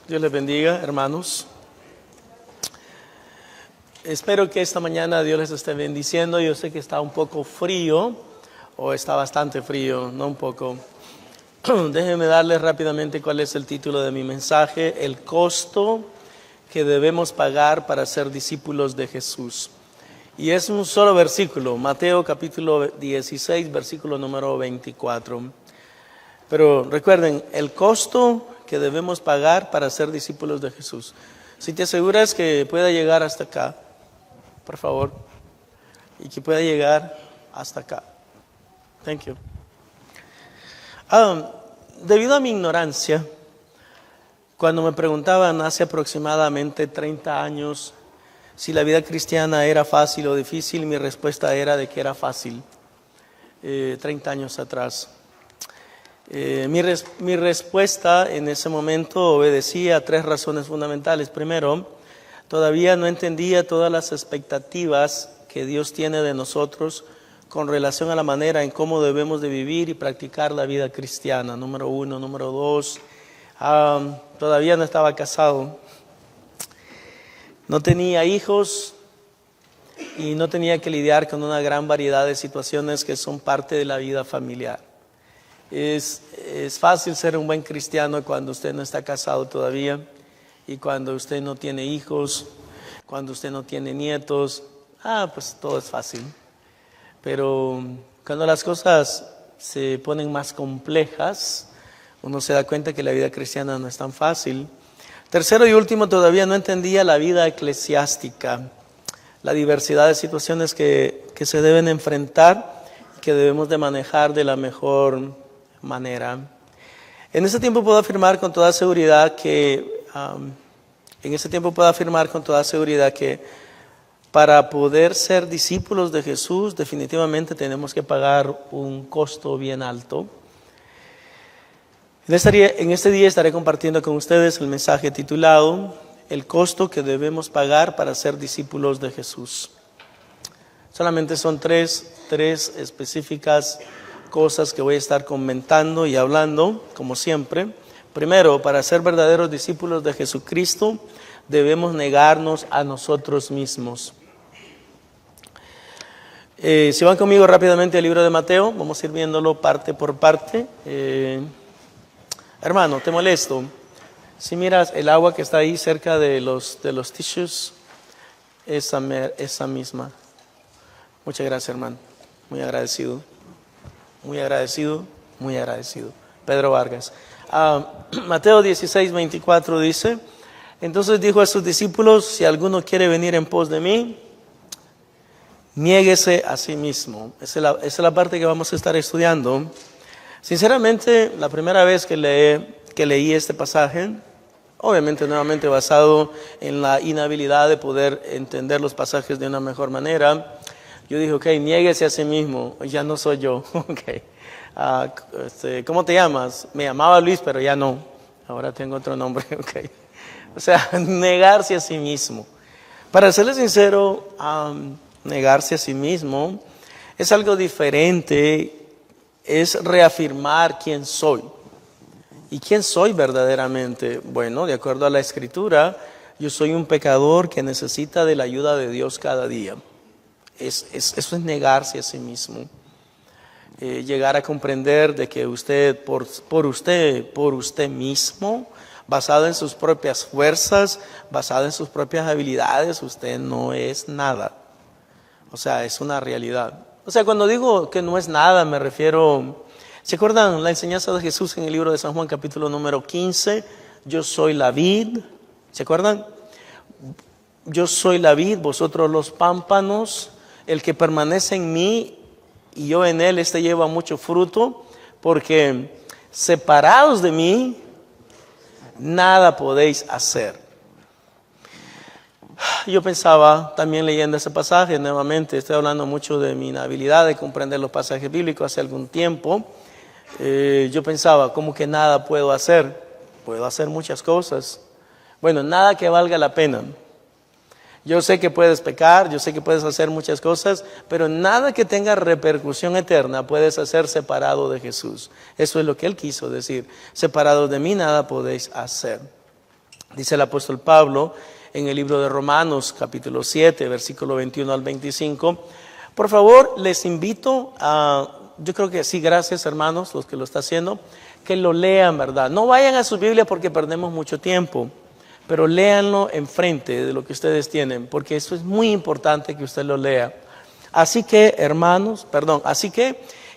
Dios les bendiga, hermanos. Espero que esta mañana Dios les esté bendiciendo. Yo sé que está un poco frío, o está bastante frío, no un poco. Déjenme darles rápidamente cuál es el título de mi mensaje: el costo que debemos pagar para ser discípulos de Jesús. Y es un solo versículo, Mateo capítulo 16, versículo número 24. Pero recuerden, el costo que debemos pagar para ser discípulos de Jesús. Si te aseguras que pueda llegar hasta acá, por favor, y que pueda llegar hasta acá. Thank you. Debido a mi ignorancia, cuando me preguntaban hace aproximadamente 30 años si la vida cristiana era fácil o difícil, mi respuesta era de que era fácil, 30 años atrás. Mi respuesta en ese momento obedecía a 3 razones fundamentales. Primero, todavía no entendía todas las expectativas que Dios tiene de nosotros con relación a la manera en cómo debemos de vivir y practicar la vida cristiana. Número 1. Número 2, todavía no estaba casado, no tenía hijos y no tenía que lidiar con una gran variedad de situaciones que son parte de la vida familiar. Es fácil ser un buen cristiano cuando usted no está casado todavía y cuando usted no tiene hijos, cuando usted no tiene nietos, pues todo es fácil. Pero cuando las cosas se ponen más complejas, uno se da cuenta que la vida cristiana no es tan fácil. Tercero y último, todavía no entendía la vida eclesiástica, la diversidad de situaciones que se deben enfrentar y que debemos de manejar de la mejor manera. En ese tiempo puedo afirmar con toda seguridad que para poder ser discípulos de Jesús definitivamente tenemos que pagar un costo bien alto. En este día estaré compartiendo con ustedes el mensaje titulado El costo que debemos pagar para ser discípulos de Jesús. Solamente son tres específicas cosas que voy a estar comentando y hablando, como siempre. Primero, para ser verdaderos discípulos de Jesucristo, debemos negarnos a nosotros mismos. Si van conmigo rápidamente al libro de Mateo, vamos a ir viéndolo parte por parte. Hermano, te molesto. Si miras el agua que está ahí cerca de los tissues, esa misma. Muchas gracias, hermano. Muy agradecido. Muy agradecido, muy agradecido. Pedro Vargas. Mateo 16, 24 dice: entonces dijo a sus discípulos, si alguno quiere venir en pos de mí, niéguese a sí mismo. Esa es la parte que vamos a estar estudiando. Sinceramente, la primera vez que leí este pasaje, obviamente nuevamente basado en la inhabilidad de poder entender los pasajes de una mejor manera, yo dije, ok, niéguese a sí mismo, ya no soy yo. Okay. ¿Cómo te llamas? Me llamaba Luis, pero ya no, ahora tengo otro nombre. Okay. O sea, negarse a sí mismo. Para serles sincero, negarse a sí mismo es algo diferente. Es reafirmar quién soy. ¿Y quién soy verdaderamente? Bueno, de acuerdo a la Escritura, yo soy un pecador que necesita de la ayuda de Dios cada día. Eso es negarse a sí mismo. Llegar a comprender de que usted, por usted mismo, basado en sus propias fuerzas, basado en sus propias habilidades, usted no es nada. O sea, es una realidad. O sea, cuando digo que no es nada, me refiero... ¿Se acuerdan la enseñanza de Jesús en el libro de San Juan, capítulo número 15? Yo soy la vid. ¿Se acuerdan? Yo soy la vid, vosotros los pámpanos. El que permanece en mí y yo en él, este lleva mucho fruto, porque separados de mí, nada podéis hacer. Yo pensaba, también leyendo ese pasaje, nuevamente estoy hablando mucho de mi inhabilidad de comprender los pasajes bíblicos hace algún tiempo. Yo pensaba, ¿cómo que nada puedo hacer? Puedo hacer muchas cosas. Bueno, nada que valga la pena. Yo sé que puedes pecar, yo sé que puedes hacer muchas cosas, pero nada que tenga repercusión eterna puedes hacer separado de Jesús. Eso es lo que Él quiso decir. Separado de mí nada podéis hacer. Dice el apóstol Pablo en el libro de Romanos, capítulo 7, versículo 21 al 25. Por favor, les invito a, yo creo que sí, gracias hermanos, los que lo están haciendo, que lo lean, ¿verdad? No vayan a su Biblia porque perdemos mucho tiempo, pero léanlo enfrente de lo que ustedes tienen, porque eso es muy importante que usted lo lea. Así que, hermanos,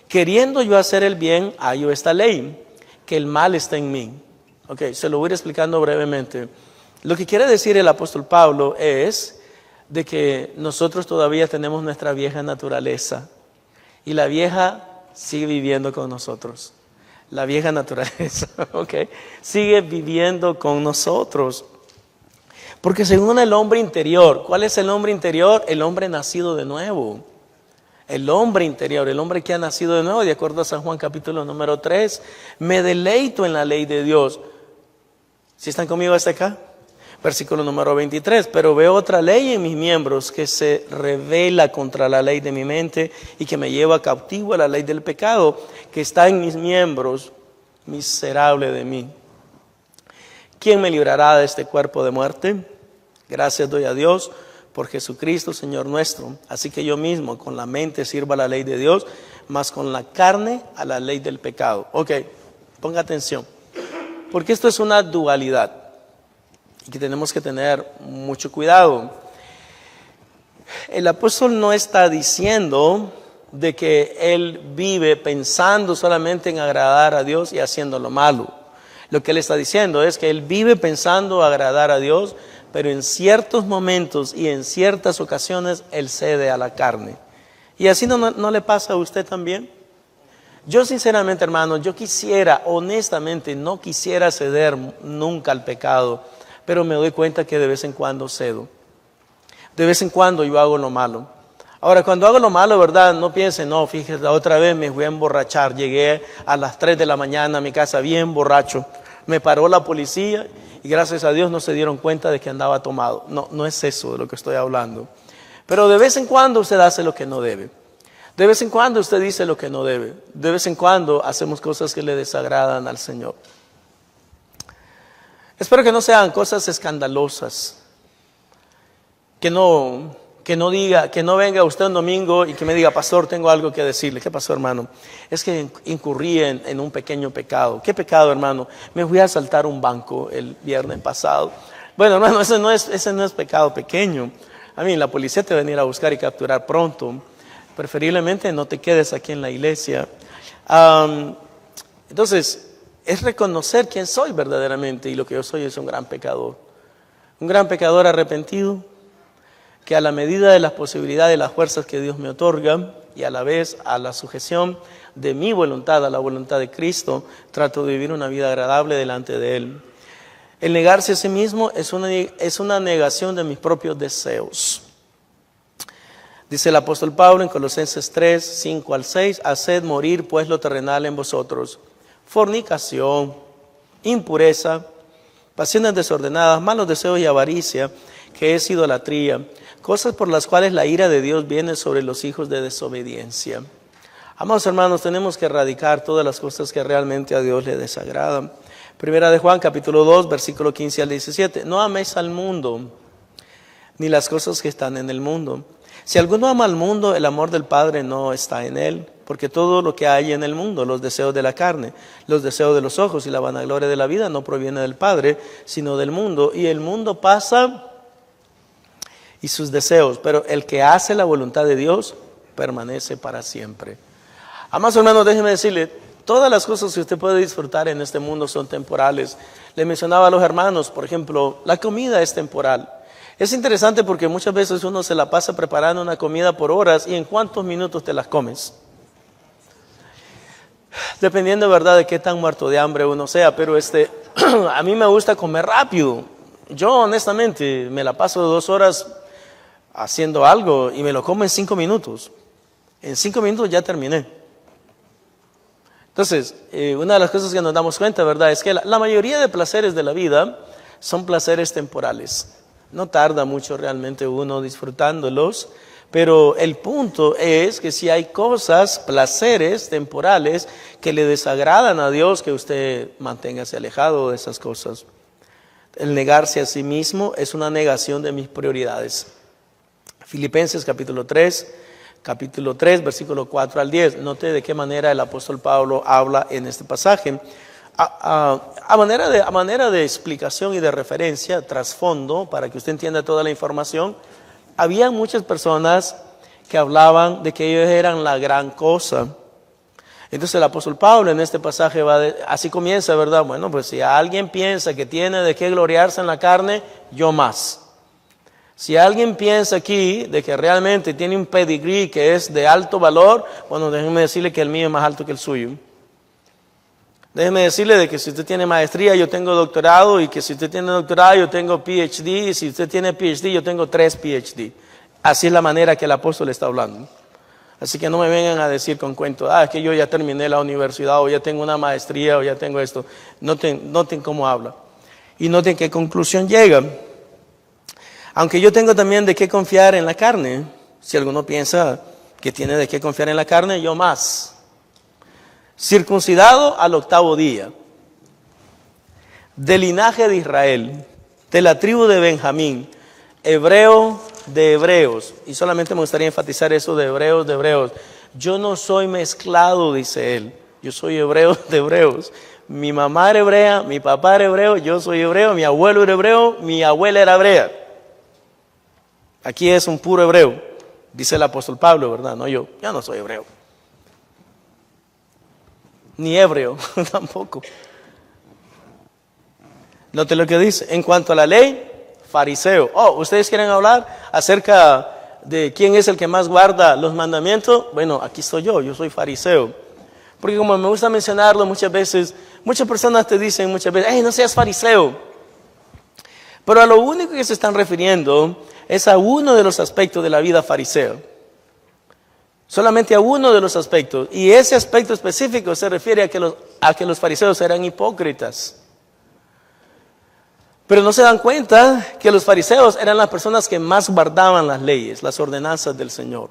queriendo yo hacer el bien, hallo esta ley, que el mal está en mí. Ok, se lo voy a ir explicando brevemente. Lo que quiere decir el apóstol Pablo es de que nosotros todavía tenemos nuestra vieja naturaleza y la vieja sigue viviendo con nosotros. La vieja naturaleza, ok, sigue viviendo con nosotros. Porque según el hombre interior, ¿cuál es el hombre interior? El hombre nacido de nuevo. El hombre interior, el hombre que ha nacido de nuevo, de acuerdo a San Juan capítulo número 3, me deleito en la ley de Dios. ¿Sí están conmigo hasta acá? Versículo número 23, pero veo otra ley en mis miembros que se revela contra la ley de mi mente y que me lleva cautivo a la ley del pecado que está en mis miembros, miserable de mí. ¿Quién me librará de este cuerpo de muerte? Gracias doy a Dios por Jesucristo, Señor nuestro. Así que yo mismo con la mente sirvo a la ley de Dios, mas con la carne a la ley del pecado. Ok, ponga atención, porque esto es una dualidad y que tenemos que tener mucho cuidado. El apóstol no está diciendo de que él vive pensando solamente en agradar a Dios y haciendo lo malo. Lo que él está diciendo es que él vive pensando agradar a Dios, pero en ciertos momentos y en ciertas ocasiones él cede a la carne. ¿Y así no le pasa a usted también? Yo sinceramente, hermano, honestamente, no quisiera ceder nunca al pecado, pero me doy cuenta que de vez en cuando cedo. De vez en cuando yo hago lo malo. Ahora, cuando hago lo malo, ¿verdad? No piensen, no, fíjese, la otra vez me fui a emborrachar. Llegué a las 3 de la mañana a mi casa bien borracho. Me paró la policía y gracias a Dios no se dieron cuenta de que andaba tomado. No es eso de lo que estoy hablando. Pero de vez en cuando usted hace lo que no debe. De vez en cuando usted dice lo que no debe. De vez en cuando hacemos cosas que le desagradan al Señor. Espero que no sean cosas escandalosas. Que no venga usted un domingo y que me diga, pastor, tengo algo que decirle. ¿Qué pasó, hermano? Es que incurrí en un pequeño pecado. ¿Qué pecado, hermano? Me fui a asaltar un banco el viernes pasado. Bueno, hermano, ese no es pecado pequeño. A mí la policía te va a venir a buscar y capturar pronto. Preferiblemente no te quedes aquí en la iglesia. Entonces, es reconocer quién soy verdaderamente, y lo que yo soy es un gran pecador. Un gran pecador arrepentido, que a la medida de las posibilidades y las fuerzas que Dios me otorga, y a la vez a la sujeción de mi voluntad a la voluntad de Cristo, trato de vivir una vida agradable delante de Él. El negarse a sí mismo es una negación de mis propios deseos. Dice el apóstol Pablo en Colosenses 3, 5 al 6, haced morir pues lo terrenal en vosotros: fornicación, impureza, pasiones desordenadas, malos deseos y avaricia, que es idolatría, cosas por las cuales la ira de Dios viene sobre los hijos de desobediencia. Amados hermanos, tenemos que erradicar todas las cosas que realmente a Dios le desagradan. Primera de Juan, capítulo 2, versículo 15 al 17. No améis al mundo, ni las cosas que están en el mundo. Si alguno ama al mundo, el amor del Padre no está en él, porque todo lo que hay en el mundo, los deseos de la carne, los deseos de los ojos y la vanagloria de la vida, no proviene del Padre, sino del mundo. Y el mundo pasa y sus deseos, pero el que hace la voluntad de Dios permanece para siempre. Amados hermanos, déjenme decirle, todas las cosas que usted puede disfrutar en este mundo son temporales. Le mencionaba a los hermanos, por ejemplo, la comida es temporal. Es interesante porque muchas veces uno se la pasa preparando una comida por horas, y ¿en cuántos minutos te las comes? Dependiendo, ¿verdad?, de qué tan muerto de hambre uno sea, pero a mí me gusta comer rápido. Yo honestamente me la paso 2 horas haciendo algo y me lo como en 5 minutos. En 5 minutos ya terminé. Entonces, una de las cosas que nos damos cuenta, ¿verdad?, es que la mayoría de placeres de la vida son placeres temporales. No tarda mucho realmente uno disfrutándolos, pero el punto es que si hay cosas, placeres temporales que le desagradan a Dios, que usted manténgase alejado de esas cosas. El negarse a sí mismo es una negación de mis prioridades. Filipenses capítulo 3, versículo 4 al 10. Note de qué manera el apóstol Pablo habla en este pasaje. A manera de explicación y de referencia, trasfondo, para que usted entienda toda la información, había muchas personas que hablaban de que ellos eran la gran cosa. Entonces el apóstol Pablo en este pasaje así comienza, ¿verdad? Bueno, pues si alguien piensa que tiene de qué gloriarse en la carne, yo más. Si alguien piensa aquí de que realmente tiene un pedigrí que es de alto valor, bueno, déjenme decirle que el mío es más alto que el suyo. Déjenme decirle de que si usted tiene maestría, yo tengo doctorado, y que si usted tiene doctorado, yo tengo PhD, y si usted tiene PhD, yo tengo 3 PhD. Así es la manera que el apóstol está hablando. Así que no me vengan a decir con cuentos, es que yo ya terminé la universidad, o ya tengo una maestría, o ya tengo esto. Noten cómo habla. Y noten qué conclusión llega. Aunque yo tengo también de qué confiar en la carne, si alguno piensa que tiene de qué confiar en la carne, yo más. Circuncidado al 8º día, del linaje de Israel, de la tribu de Benjamín, hebreo de hebreos. Y solamente me gustaría enfatizar eso de hebreos. Yo no soy mezclado, dice él. Yo soy hebreo de hebreos. Mi mamá era hebrea, mi papá era hebreo, yo soy hebreo, mi abuelo era hebreo, mi abuela era hebrea. Aquí es un puro hebreo, dice el apóstol Pablo, ¿verdad? No yo no soy hebreo. Ni hebreo tampoco. Note lo que dice. En cuanto a la ley, fariseo. ¿Ustedes quieren hablar acerca de quién es el que más guarda los mandamientos? Bueno, aquí estoy yo soy fariseo. Porque como me gusta mencionarlo muchas veces, muchas personas te dicen muchas veces, no seas fariseo. Pero a lo único que se están refiriendo es a uno de los aspectos de la vida fariseo. Solamente a uno de los aspectos. Y ese aspecto específico se refiere a que los fariseos eran hipócritas. Pero no se dan cuenta que los fariseos eran las personas que más guardaban las leyes, las ordenanzas del Señor.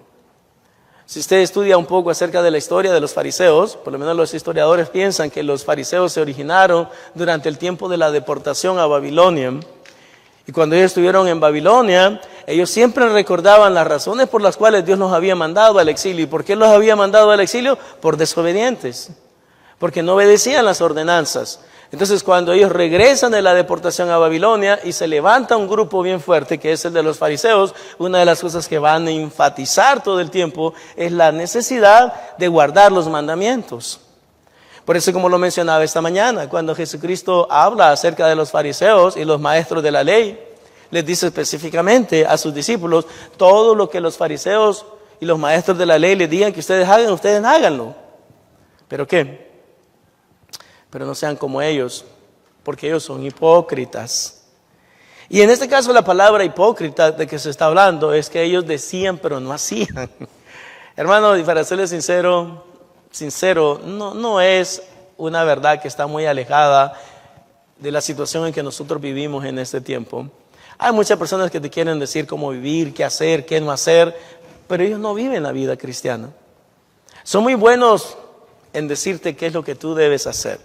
Si usted estudia un poco acerca de la historia de los fariseos, por lo menos los historiadores piensan que los fariseos se originaron durante el tiempo de la deportación a Babilonia. Y cuando ellos estuvieron en Babilonia, ellos siempre recordaban las razones por las cuales Dios los había mandado al exilio. ¿Y por qué los había mandado al exilio? Por desobedientes, porque no obedecían las ordenanzas. Entonces cuando ellos regresan de la deportación a Babilonia y se levanta un grupo bien fuerte, que es el de los fariseos, una de las cosas que van a enfatizar todo el tiempo es la necesidad de guardar los mandamientos. Por eso, como lo mencionaba esta mañana, cuando Jesucristo habla acerca de los fariseos y los maestros de la ley, les dice específicamente a sus discípulos, todo lo que los fariseos y los maestros de la ley les digan que ustedes hagan, ustedes háganlo. ¿Pero qué? Pero no sean como ellos, porque ellos son hipócritas. Y en este caso la palabra hipócrita de que se está hablando es que ellos decían pero no hacían. Hermano, y para serles sincero, no es una verdad que está muy alejada de la situación en que nosotros vivimos en este tiempo. Hay muchas personas que te quieren decir cómo vivir, qué hacer, qué no hacer, pero ellos no viven la vida cristiana. Son muy buenos en decirte qué es lo que tú debes hacer.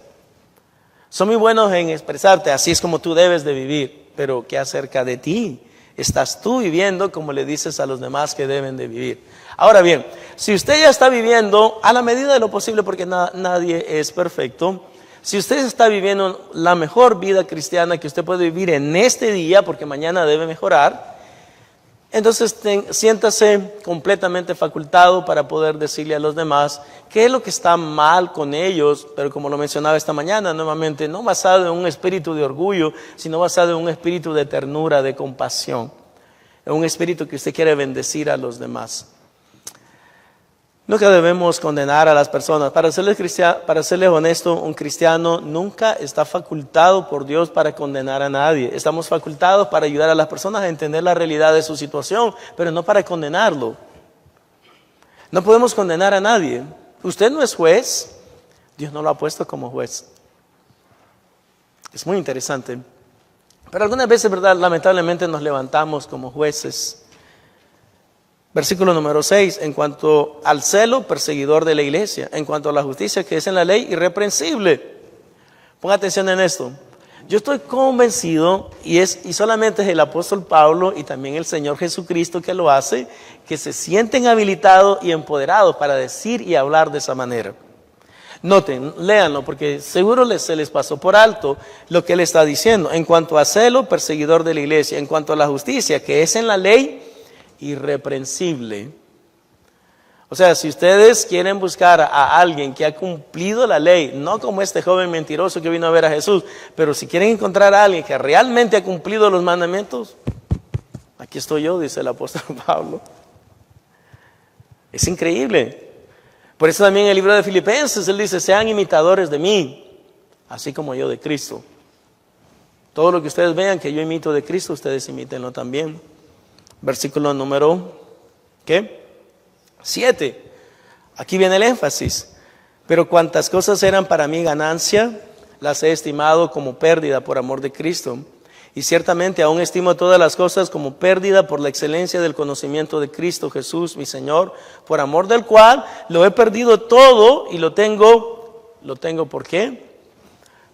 Son muy buenos en expresarte, así es como tú debes de vivir, pero ¿qué acerca de ti? ¿Estás tú viviendo como le dices a los demás que deben de vivir? Ahora bien, si usted ya está viviendo a la medida de lo posible, porque nadie es perfecto, si usted está viviendo la mejor vida cristiana que usted puede vivir en este día, porque mañana debe mejorar, entonces siéntase completamente facultado para poder decirle a los demás qué es lo que está mal con ellos, pero como lo mencionaba esta mañana, nuevamente, no basado en un espíritu de orgullo, sino basado en un espíritu de ternura, de compasión, en un espíritu que usted quiere bendecir a los demás. Nunca debemos condenar a las personas. Para serles honesto, un cristiano nunca está facultado por Dios para condenar a nadie. Estamos facultados para ayudar a las personas a entender la realidad de su situación, pero no para condenarlo. No podemos condenar a nadie. Usted no es juez, Dios no lo ha puesto como juez. Es muy interesante. Pero algunas veces, ¿verdad? Lamentablemente nos levantamos como jueces. Versículo número 6, en cuanto al celo, perseguidor de la iglesia. En cuanto a la justicia que es en la ley, irreprensible. Ponga atención en esto. Yo estoy convencido, y solamente es el apóstol Pablo y también el Señor Jesucristo que lo hace, que se sienten habilitados y empoderados para decir y hablar de esa manera. Noten, léanlo, porque seguro se les pasó por alto lo que él está diciendo. En cuanto a celo, perseguidor de la iglesia. En cuanto a la justicia, que es en la ley, irreprensible. O sea, si ustedes quieren buscar a alguien que ha cumplido la ley, no como este joven mentiroso que vino a ver a Jesús, pero si quieren encontrar a alguien que realmente ha cumplido los mandamientos, aquí estoy yo, dice el apóstol Pablo. Es increíble. Por eso también en el libro de Filipenses él dice, sean imitadores de mí, así como yo de Cristo. Todo lo que ustedes vean que yo imito de Cristo, ustedes imítenlo también. Versículo número, ¿qué? 7. Aquí viene el énfasis. Pero cuantas cosas eran para mí ganancia, las he estimado como pérdida por amor de Cristo. Y ciertamente aún estimo todas las cosas como pérdida por la excelencia del conocimiento de Cristo Jesús, mi Señor, por amor del cual lo he perdido todo y lo tengo ¿por qué?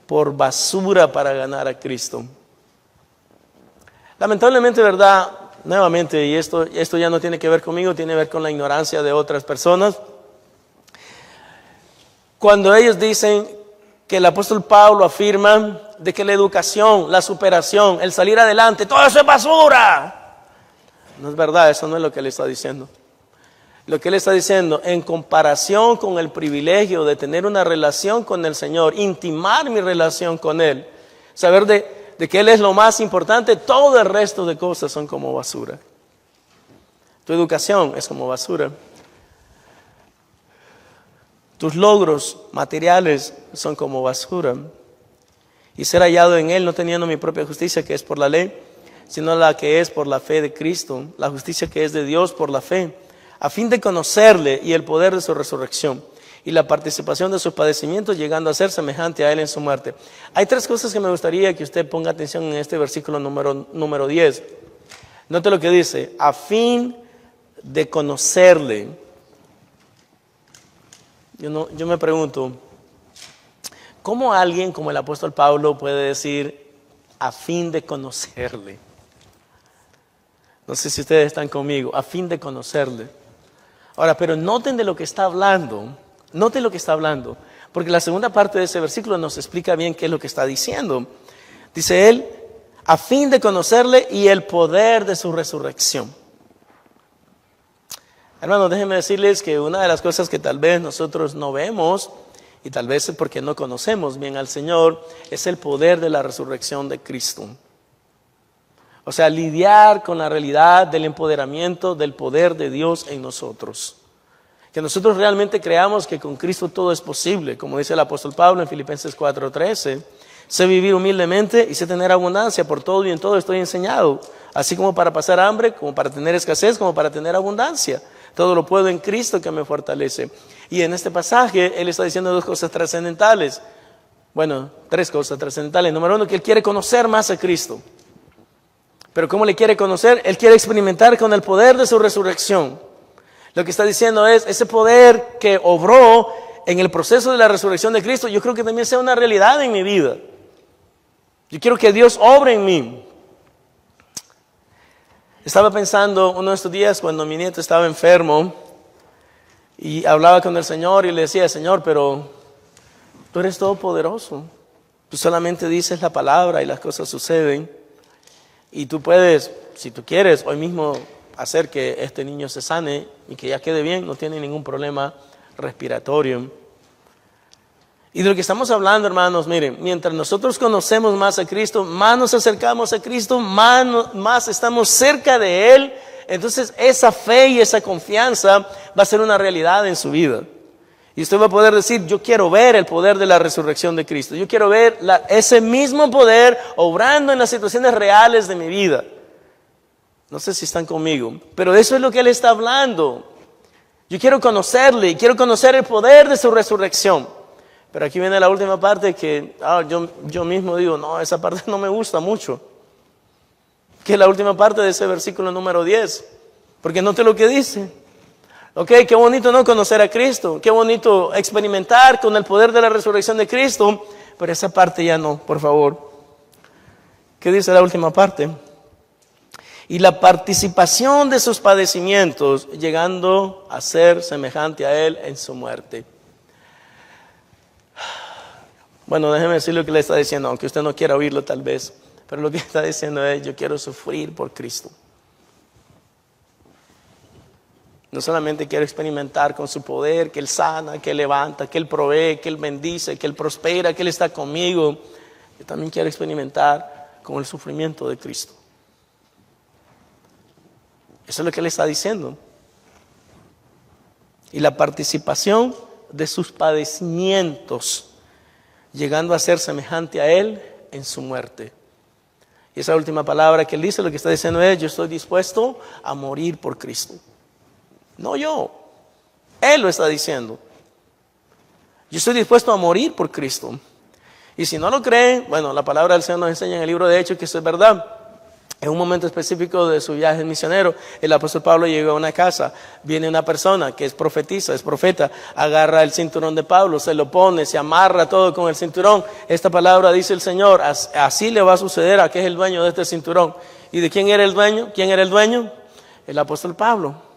Por basura para ganar a Cristo. Lamentablemente, ¿verdad? Nuevamente, y esto ya no tiene que ver conmigo, tiene que ver con la ignorancia de otras personas. Cuando ellos dicen que el apóstol Pablo afirma de que la educación, la superación, el salir adelante, todo eso es basura. No es verdad, eso no es lo que él está diciendo. Lo que él está diciendo, en comparación con el privilegio de tener una relación con el Señor, intimar mi relación con Él, saber de que Él es lo más importante, todo el resto de cosas son como basura. Tu educación es como basura. Tus logros materiales son como basura. Y ser hallado en Él no teniendo mi propia justicia que es por la ley, sino la que es por la fe de Cristo, la justicia que es de Dios por la fe, a fin de conocerle y el poder de su resurrección y la participación de sus padecimientos, llegando a ser semejante a Él en su muerte. Hay 3 cosas que me gustaría que usted ponga atención en este versículo número 10. Note lo que dice, a fin de conocerle. Yo me pregunto, ¿cómo alguien como el apóstol Pablo puede decir a fin de conocerle? No sé si ustedes están conmigo, a fin de conocerle. Ahora, pero noten de lo que está hablando, noten lo que está hablando, porque la segunda parte de ese versículo nos explica bien qué es lo que está diciendo. Dice él, a fin de conocerle y el poder de su resurrección. Hermanos, déjenme decirles que una de las cosas que tal vez nosotros no vemos, y tal vez es porque no conocemos bien al Señor, es el poder de la resurrección de Cristo. O sea, lidiar con la realidad del empoderamiento del poder de Dios en nosotros. Que nosotros realmente creamos que con Cristo todo es posible, como dice el apóstol Pablo en Filipenses 4:13. Sé vivir humildemente y sé tener abundancia, por todo y en todo estoy enseñado. Así como para pasar hambre, como para tener escasez, como para tener abundancia. Todo lo puedo en Cristo que me fortalece. Y en este pasaje él está diciendo 2 cosas trascendentales. Bueno, 3 cosas trascendentales. Número 1, que él quiere conocer más a Cristo. Pero ¿cómo le quiere conocer? Él quiere experimentar con el poder de su resurrección. Lo que está diciendo es, ese poder que obró en el proceso de la resurrección de Cristo, yo creo que también sea una realidad en mi vida. Yo quiero que Dios obre en mí. Estaba pensando uno de estos días cuando mi nieto estaba enfermo y hablaba con el Señor y le decía, Señor, pero tú eres todopoderoso. Tú solamente dices la palabra y las cosas suceden. Y tú puedes, si tú quieres, hoy mismo hacer que este niño se sane y que ya quede bien, no tiene ningún problema respiratorio. Y de lo que estamos hablando, hermanos, miren, mientras nosotros conocemos más a Cristo, más nos acercamos a Cristo, más estamos cerca de Él, entonces esa fe y esa confianza va a ser una realidad en su vida. Y usted va a poder decir, yo quiero ver el poder de la resurrección de Cristo. Yo quiero ver ese mismo poder obrando en las situaciones reales de mi vida. No sé si están conmigo, pero eso es lo que Él está hablando. Yo quiero conocerle y quiero conocer el poder de su resurrección. Pero aquí viene la última parte que yo mismo digo, no, esa parte no me gusta mucho. Que es la última parte de ese versículo número 10. Porque note lo que dice. Ok, qué bonito no conocer a Cristo, qué bonito experimentar con el poder de la resurrección de Cristo, pero esa parte ya no, por favor. ¿Qué dice la última parte? Y la participación de sus padecimientos, llegando a ser semejante a Él en su muerte. Bueno, déjeme decir lo que le está diciendo, aunque usted no quiera oírlo tal vez. Pero lo que está diciendo es, yo quiero sufrir por Cristo. No solamente quiero experimentar con su poder, que Él sana, que Él levanta, que Él provee, que Él bendice, que Él prospera, que Él está conmigo. Yo también quiero experimentar con el sufrimiento de Cristo. Eso es lo que Él está diciendo. Y la participación de sus padecimientos, llegando a ser semejante a Él en su muerte. Y esa última palabra que Él dice, lo que está diciendo es, yo estoy dispuesto a morir por Cristo. No yo, Él lo está diciendo. Yo estoy dispuesto a morir por Cristo. Y si no lo creen, bueno, la palabra del Señor nos enseña en el libro de Hechos que eso es verdad. En un momento específico de su viaje misionero, el apóstol Pablo llegó a una casa, viene una persona que es profetisa, es profeta, agarra el cinturón de Pablo, se lo pone, se amarra todo con el cinturón. Esta palabra dice el Señor, así le va a suceder a que es el dueño de este cinturón. ¿Y de quién era el dueño? ¿Quién era el dueño? El apóstol Pablo.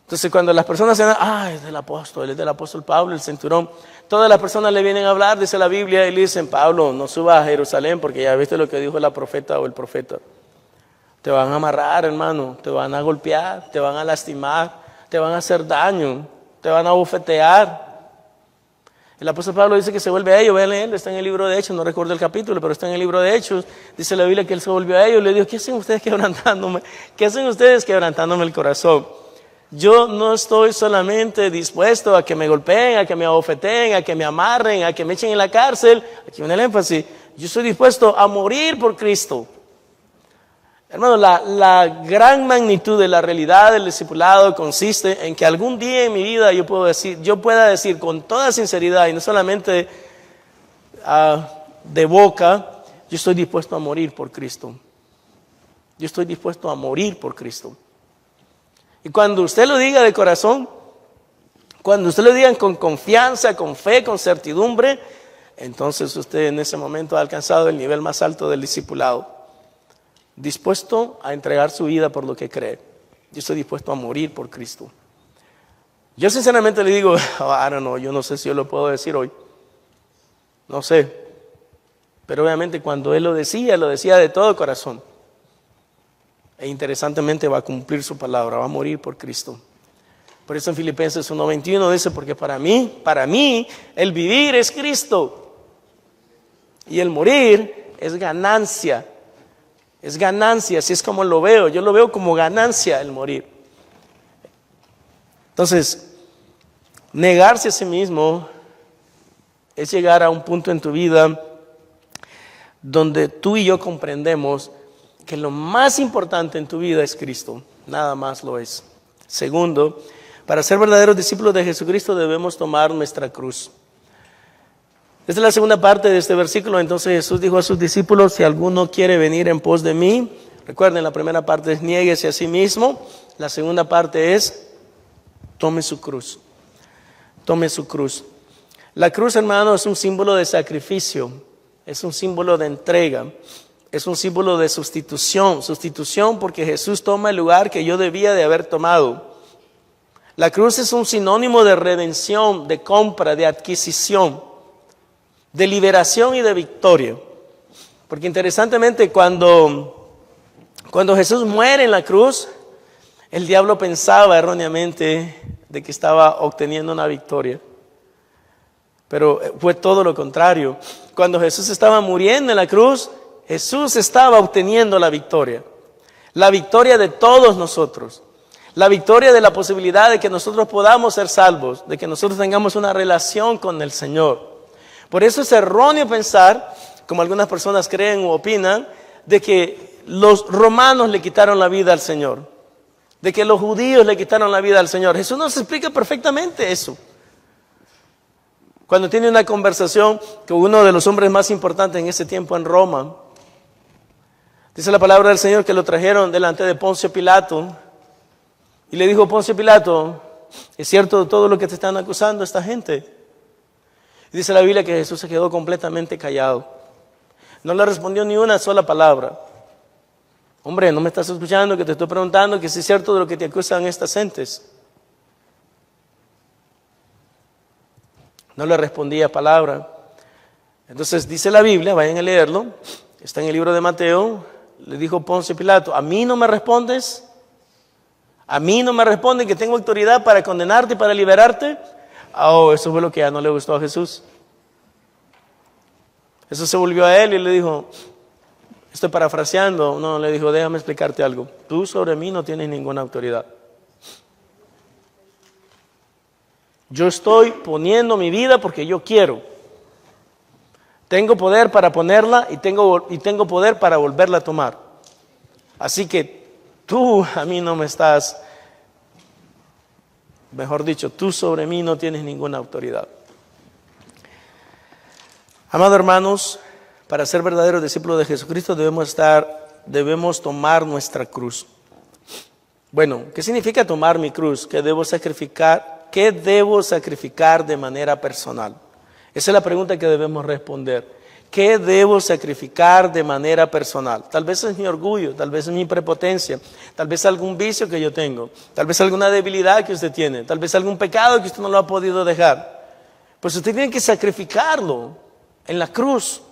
Entonces cuando las personas se dan, es del apóstol Pablo, el cinturón, todas las personas le vienen a hablar, dice la Biblia, y le dicen, Pablo, no subas a Jerusalén porque ya viste lo que dijo la profeta o el profeta. Te van a amarrar, hermano, te van a golpear, te van a lastimar, te van a hacer daño, te van a bofetear. El apóstol Pablo dice que se vuelve a ellos, vean él, está en el libro de Hechos, no recuerdo el capítulo, pero está en el libro de Hechos, dice la Biblia que él se volvió a ellos, le dijo, ¿qué hacen ustedes quebrantándome? ¿Qué hacen ustedes quebrantándome el corazón? Yo no estoy solamente dispuesto a que me golpeen, a que me abofeteen, a que me amarren, a que me echen en la cárcel. Aquí viene el énfasis. Yo estoy dispuesto a morir por Cristo. Hermano, la gran magnitud de la realidad del discipulado consiste en que algún día en mi vida yo pueda decir con toda sinceridad y no solamente de boca, yo estoy dispuesto a morir por Cristo. Yo estoy dispuesto a morir por Cristo. Y cuando usted lo diga de corazón, cuando usted lo diga con confianza, con fe, con certidumbre, entonces usted en ese momento ha alcanzado el nivel más alto del discipulado. Dispuesto a entregar su vida por lo que cree. Yo estoy dispuesto a morir por Cristo. Yo sinceramente le digo, yo no sé si yo lo puedo decir hoy. No sé. Pero obviamente cuando Él lo decía de todo corazón. E interesantemente va a cumplir su palabra, va a morir por Cristo. Por eso en Filipenses 1:21 dice, porque para mí, el vivir es Cristo. Y el morir es ganancia. Es ganancia, así es como lo veo. Yo lo veo como ganancia el morir. Entonces, negarse a sí mismo es llegar a un punto en tu vida donde tú y yo comprendemos que lo más importante en tu vida es Cristo, nada más lo es. Segundo, para ser verdaderos discípulos de Jesucristo debemos tomar nuestra cruz. Esta es la segunda parte de este versículo. Entonces Jesús dijo a sus discípulos, si alguno quiere venir en pos de mí, recuerden, la primera parte es niéguese a sí mismo, la segunda parte es tome su cruz. Tome su cruz. La cruz, hermano, es un símbolo de sacrificio, es un símbolo de entrega. Es un símbolo de sustitución porque Jesús toma el lugar que yo debía de haber tomado. La cruz es un sinónimo de redención, de compra, de adquisición, de liberación y de victoria. Porque interesantemente cuando Jesús muere en la cruz, el diablo pensaba erróneamente de que estaba obteniendo una victoria. Pero fue todo lo contrario. Cuando Jesús estaba muriendo en la cruz, Jesús estaba obteniendo la victoria de todos nosotros, la victoria de la posibilidad de que nosotros podamos ser salvos, de que nosotros tengamos una relación con el Señor. Por eso es erróneo pensar, como algunas personas creen u opinan, de que los romanos le quitaron la vida al Señor, de que los judíos le quitaron la vida al Señor. Jesús nos explica perfectamente eso. Cuando tiene una conversación con uno de los hombres más importantes en ese tiempo en Roma, dice la palabra del Señor que lo trajeron delante de Poncio Pilato y le dijo, Poncio Pilato, ¿es cierto todo lo que te están acusando esta gente? Y dice la Biblia que Jesús se quedó completamente callado. No le respondió ni una sola palabra. Hombre, ¿no me estás escuchando que te estoy preguntando que si es cierto de lo que te acusan estas gentes? No le respondía palabra. Entonces dice la Biblia, vayan a leerlo, está en el libro de Mateo, le dijo Poncio Pilato, ¿a mí no me respondes? ¿A mí no me responden que tengo autoridad para condenarte y para liberarte? Oh, eso fue lo que ya no le gustó a Jesús. Eso se volvió a él y le dijo, estoy parafraseando, no, le dijo, déjame explicarte algo. Tú sobre mí no tienes ninguna autoridad. Yo estoy poniendo mi vida porque yo quiero. Tengo poder para ponerla y tengo poder para volverla a tomar. Así que tú a mí no me estás, mejor dicho, tú sobre mí no tienes ninguna autoridad. Amados hermanos, para ser verdaderos discípulos de Jesucristo debemos tomar nuestra cruz. Bueno, ¿qué significa tomar mi cruz? ¿Qué debo sacrificar? ¿Qué debo sacrificar de manera personal? Esa es la pregunta que debemos responder. ¿Qué debo sacrificar de manera personal? Tal vez es mi orgullo, tal vez es mi prepotencia, tal vez algún vicio que yo tengo, tal vez alguna debilidad que usted tiene, tal vez algún pecado que usted no lo ha podido dejar. Pues usted tiene que sacrificarlo en la cruz.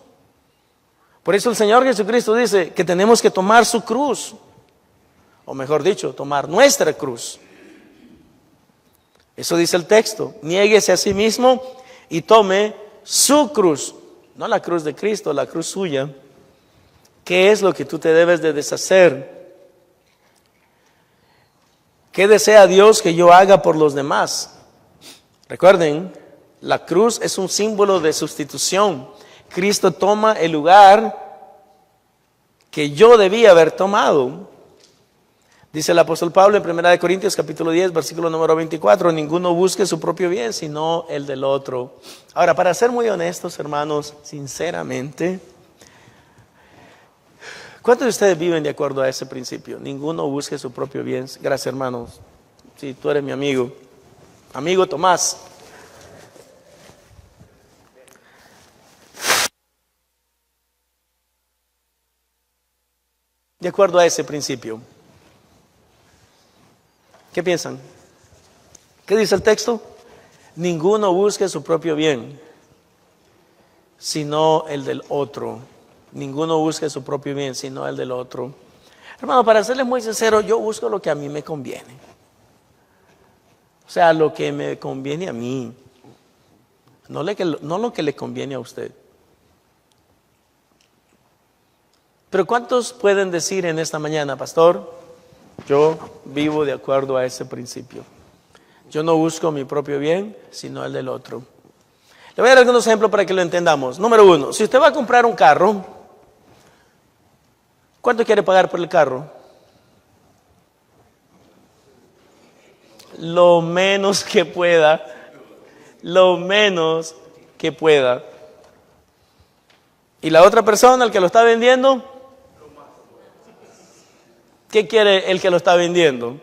Por eso el Señor Jesucristo dice que tenemos que tomar su cruz, o mejor dicho, tomar nuestra cruz. Eso dice el texto, niéguese a sí mismo y tome su cruz, no la cruz de Cristo, la cruz suya. ¿Qué es lo que tú te debes de deshacer? ¿Qué desea Dios que yo haga por los demás? Recuerden, la cruz es un símbolo de sustitución. Cristo toma el lugar que yo debía haber tomado. Dice el apóstol Pablo en 1 Corintios capítulo 10, versículo número 24, ninguno busque su propio bien, sino el del otro. Ahora, para ser muy honestos, hermanos, sinceramente, ¿cuántos de ustedes viven de acuerdo a ese principio? Ninguno busque su propio bien. Gracias, hermanos. Sí, tú eres mi amigo. Amigo Tomás. De acuerdo a ese principio. ¿Qué piensan? ¿Qué dice el texto? Ninguno busque su propio bien, sino el del otro. Ninguno busque su propio bien, sino el del otro. Hermano, para serles muy sincero, yo busco lo que a mí me conviene. O sea, lo que me conviene a mí, no lo que le conviene a usted. Pero ¿cuántos pueden decir en esta mañana, pastor? Yo vivo de acuerdo a ese principio. Yo no busco mi propio bien, sino el del otro. Le voy a dar algunos ejemplos para que lo entendamos. Número 1, si usted va a comprar un carro, ¿cuánto quiere pagar por el carro? Lo menos que pueda. Lo menos que pueda. ¿Y la otra persona, el que lo está vendiendo? ¿Qué quiere el que lo está vendiendo?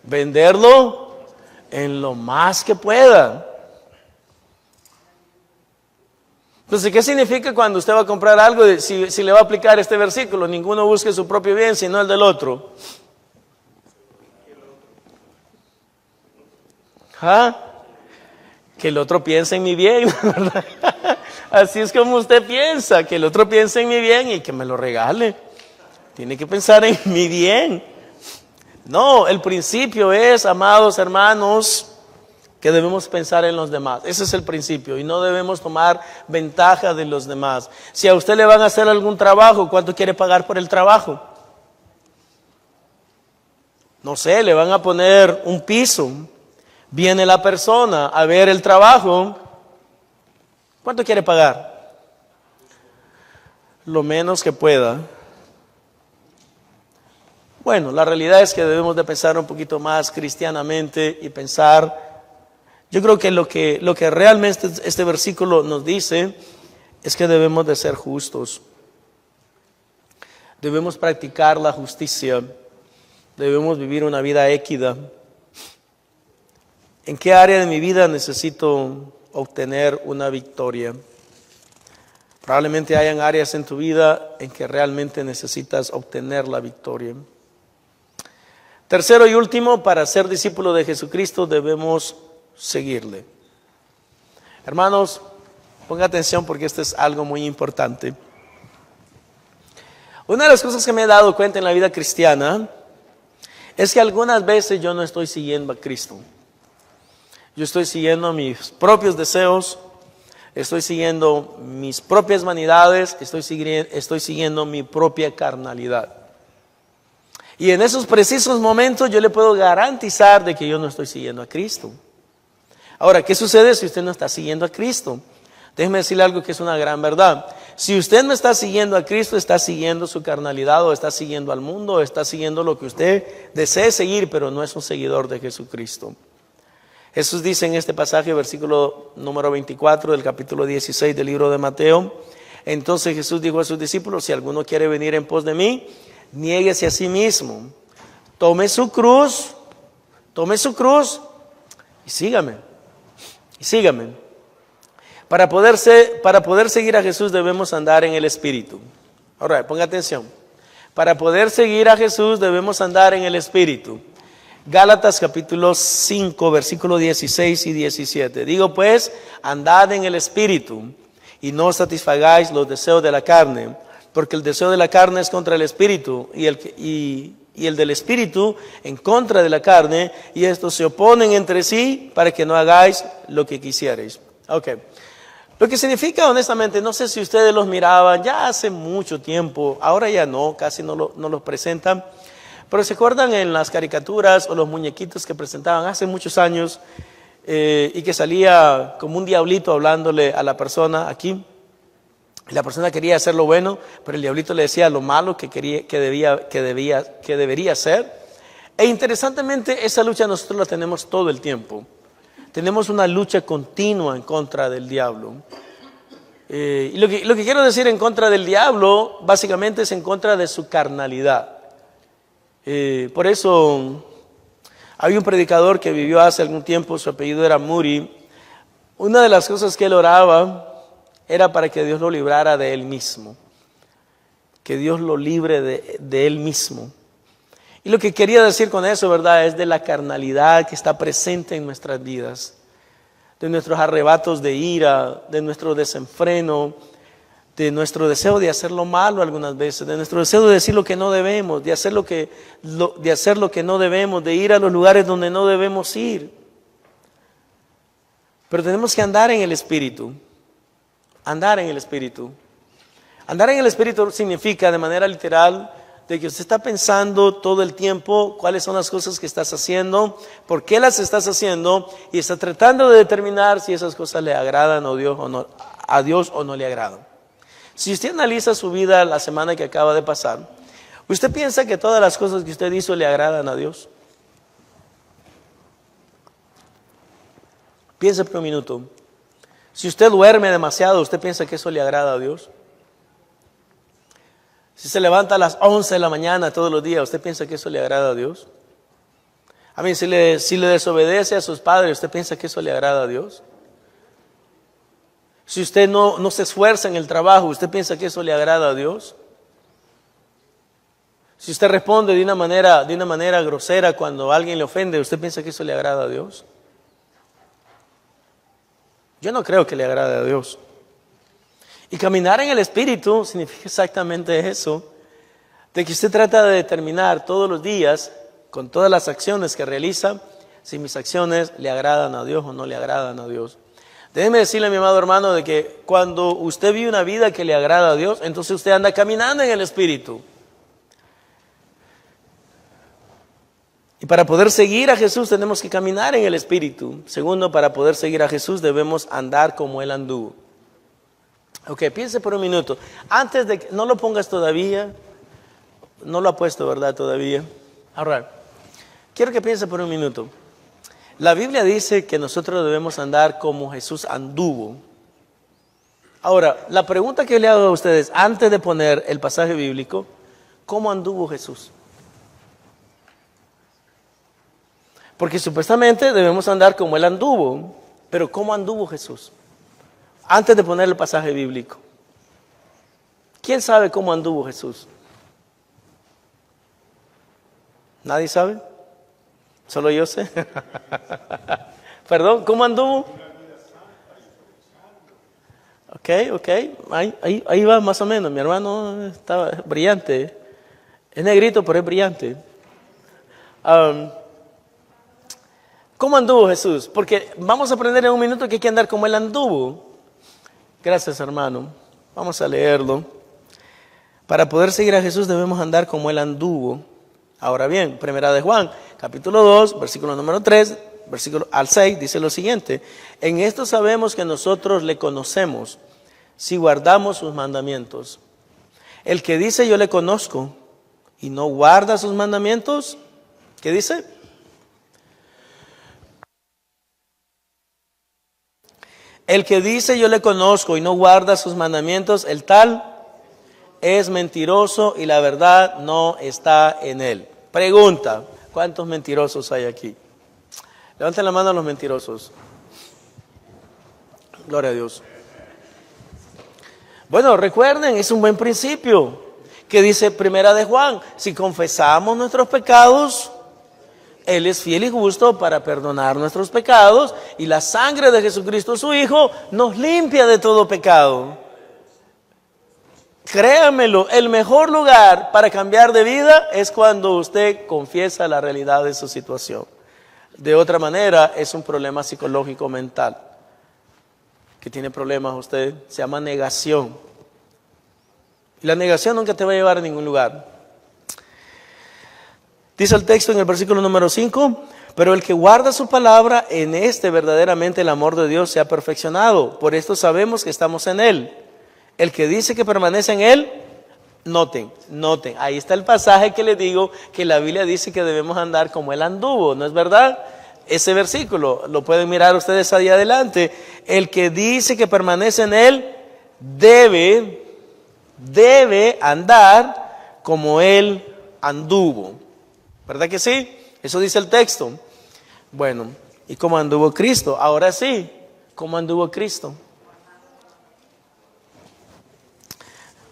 Venderlo en lo más que pueda. Entonces, ¿qué significa cuando usted va a comprar algo? Si le va a aplicar este versículo, ninguno busque su propio bien, sino el del otro. ¿Ah? Que el otro piense en mi bien, ¿verdad? Así es como usted piensa, que el otro piense en mi bien y que me lo regale. Tiene que pensar en mi bien. No, el principio es, amados hermanos, que debemos pensar en los demás. Ese es el principio y no debemos tomar ventaja de los demás. Si a usted le van a hacer algún trabajo, ¿cuánto quiere pagar por el trabajo? No sé, le van a poner un piso. Viene la persona a ver el trabajo. ¿Cuánto quiere pagar? Lo menos que pueda. Bueno, la realidad es que debemos de pensar un poquito más cristianamente y pensar, yo creo que lo que realmente este versículo nos dice es que debemos de ser justos. Debemos practicar la justicia. Debemos vivir una vida equidad. ¿En qué área de mi vida necesito obtener una victoria? Probablemente hayan áreas en tu vida en que realmente necesitas obtener la victoria. Tercero y último, para ser discípulo de Jesucristo debemos seguirle. Hermanos, ponga atención porque esto es algo muy importante. Una de las cosas que me he dado cuenta en la vida cristiana es que algunas veces yo no estoy siguiendo a Cristo. Yo estoy siguiendo mis propios deseos, estoy siguiendo mis propias vanidades, estoy siguiendo mi propia carnalidad. Y en esos precisos momentos yo le puedo garantizar de que yo no estoy siguiendo a Cristo. Ahora, ¿qué sucede si usted no está siguiendo a Cristo? Déjeme decirle algo que es una gran verdad. Si usted no está siguiendo a Cristo, está siguiendo su carnalidad, o está siguiendo al mundo, o está siguiendo lo que usted desee seguir, pero no es un seguidor de Jesucristo. Jesús dice en este pasaje, versículo número 24 del capítulo 16 del libro de Mateo: entonces Jesús dijo a sus discípulos, si alguno quiere venir en pos de mí, niéguese a sí mismo, tome su cruz y sígame. Para poder seguir a Jesús debemos andar en el Espíritu. Ahora, ponga atención. Para poder seguir a Jesús debemos andar en el Espíritu. Gálatas capítulo 5, versículos 16 y 17. Digo pues, andad en el Espíritu y no satisfagáis los deseos de la carne, porque el deseo de la carne es contra el Espíritu y el del Espíritu en contra de la carne, y estos se oponen entre sí para que no hagáis lo que quisierais. Ok. Lo que significa, honestamente, no sé si ustedes los miraban ya hace mucho tiempo, ahora ya no, casi no los presentan, pero se acuerdan en las caricaturas o los muñequitos que presentaban hace muchos años y que salía como un diablito hablándole a la persona aquí. La persona quería hacer lo bueno, pero el diablito le decía lo malo que debería hacer. E interesantemente, esa lucha nosotros la tenemos todo el tiempo. Tenemos una lucha continua en contra del diablo. Y lo que quiero decir en contra del diablo, básicamente es en contra de su carnalidad. Por eso, hay un predicador que vivió hace algún tiempo, su apellido era Moody. Una de las cosas que él oraba era para que Dios lo librara de él mismo. Que Dios lo libre de él mismo. Y lo que quería decir con eso, ¿verdad?, es de la carnalidad que está presente en nuestras vidas. De nuestros arrebatos de ira, de nuestro desenfreno, de nuestro deseo de hacer lo malo algunas veces, de nuestro deseo de decir lo que no debemos, de hacer lo que no debemos, de ir a los lugares donde no debemos ir. Pero tenemos que andar en el Espíritu. Andar en el Espíritu. Andar en el Espíritu significa, de manera literal, de que usted está pensando todo el tiempo cuáles son las cosas que estás haciendo, por qué las estás haciendo, y está tratando de determinar si esas cosas le agradan a Dios o no le agradan. Si usted analiza su vida la semana que acaba de pasar, ¿usted piensa que todas las cosas que usted hizo le agradan a Dios? Piense por un minuto. Si usted duerme demasiado, ¿usted piensa que eso le agrada a Dios? Si se levanta a las 11 de la mañana todos los días, ¿usted piensa que eso le agrada a Dios? Si le desobedece a sus padres, ¿usted piensa que eso le agrada a Dios? Si usted no se esfuerza en el trabajo, ¿usted piensa que eso le agrada a Dios? Si usted responde de una manera grosera cuando alguien le ofende, ¿usted piensa que eso le agrada a Dios? Yo no creo que le agrade a Dios. Y caminar en el Espíritu significa exactamente eso, de que usted trata de determinar todos los días, con todas las acciones que realiza, si mis acciones le agradan a Dios o no le agradan a Dios. Déjeme decirle, mi amado hermano, de que cuando usted vive una vida que le agrada a Dios, entonces usted anda caminando en el Espíritu. Y para poder seguir a Jesús tenemos que caminar en el Espíritu. Segundo, para poder seguir a Jesús debemos andar como Él anduvo. Ok, piense por un minuto. Antes de que, no lo pongas todavía, no lo ha puesto, ¿verdad? Todavía. Ahora, quiero que piense por un minuto. La Biblia dice que nosotros debemos andar como Jesús anduvo. Ahora, la pregunta que le hago a ustedes, antes de poner el pasaje bíblico, ¿cómo anduvo Jesús? Porque supuestamente debemos andar como Él anduvo, pero ¿cómo anduvo Jesús? Antes de poner el pasaje bíblico. ¿Quién sabe cómo anduvo Jesús? ¿Nadie sabe? ¿Solo yo sé? Perdón, ¿cómo anduvo? Ok, ahí va más o menos. Mi hermano estaba brillante. Es negrito, pero es brillante. ¿Cómo anduvo Jesús? Porque vamos a aprender en un minuto que hay que andar como Él anduvo. Gracias, hermano. Vamos a leerlo. Para poder seguir a Jesús debemos andar como Él anduvo. Ahora bien, primera de Juan, capítulo 2, versículo número 3, versículo al 6, dice lo siguiente. En esto sabemos que nosotros le conocemos, si guardamos sus mandamientos. El que dice yo le conozco y no guarda sus mandamientos, ¿qué dice? El que dice yo le conozco y no guarda sus mandamientos, el tal es mentiroso y la verdad no está en él. Pregunta, ¿cuántos mentirosos hay aquí? Levanten la mano a los mentirosos. Gloria a Dios. Bueno, recuerden, es un buen principio que dice primera de Juan, si confesamos nuestros pecados, Él es fiel y justo para perdonar nuestros pecados y la sangre de Jesucristo su Hijo nos limpia de todo pecado. Créamelo, el mejor lugar para cambiar de vida es cuando usted confiesa la realidad de su situación. De otra manera, es un problema psicológico mental. Que tiene problemas usted, se llama negación. Y la negación nunca te va a llevar a ningún lugar. Dice el texto en el versículo número 5, pero el que guarda su palabra, en este verdaderamente el amor de Dios se ha perfeccionado. Por esto sabemos que estamos en Él. El que dice que permanece en Él, noten, ahí está el pasaje que les digo que la Biblia dice que debemos andar como Él anduvo, ¿no es verdad? Ese versículo, lo pueden mirar ustedes ahí adelante. El que dice que permanece en Él, debe andar como Él anduvo. ¿Verdad que sí? Eso dice el texto. Bueno, ¿y cómo anduvo Cristo? Ahora sí, ¿cómo anduvo Cristo?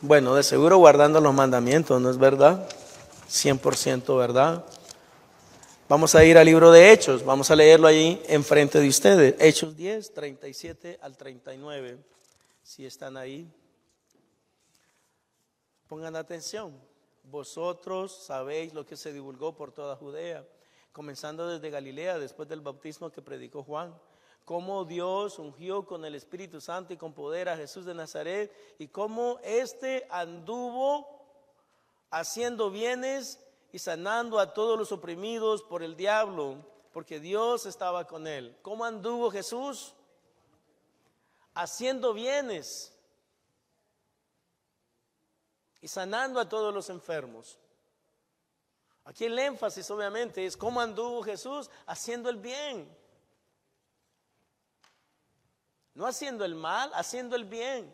Bueno, de seguro guardando los mandamientos, ¿no es verdad? 100% verdad. Vamos a ir al libro de Hechos, vamos a leerlo allí enfrente de ustedes. Hechos 10, 37 al 39, si están ahí. Pongan atención. Vosotros sabéis lo que se divulgó por toda Judea, comenzando desde Galilea, después del bautismo que predicó Juan. Cómo Dios ungió con el Espíritu Santo y con poder a Jesús de Nazaret, y cómo éste anduvo haciendo bienes y sanando a todos los oprimidos por el diablo, porque Dios estaba con él. ¿Cómo anduvo Jesús? Haciendo bienes y sanando a todos los enfermos. Aquí el énfasis obviamente es cómo anduvo Jesús haciendo el bien. No haciendo el mal, haciendo el bien.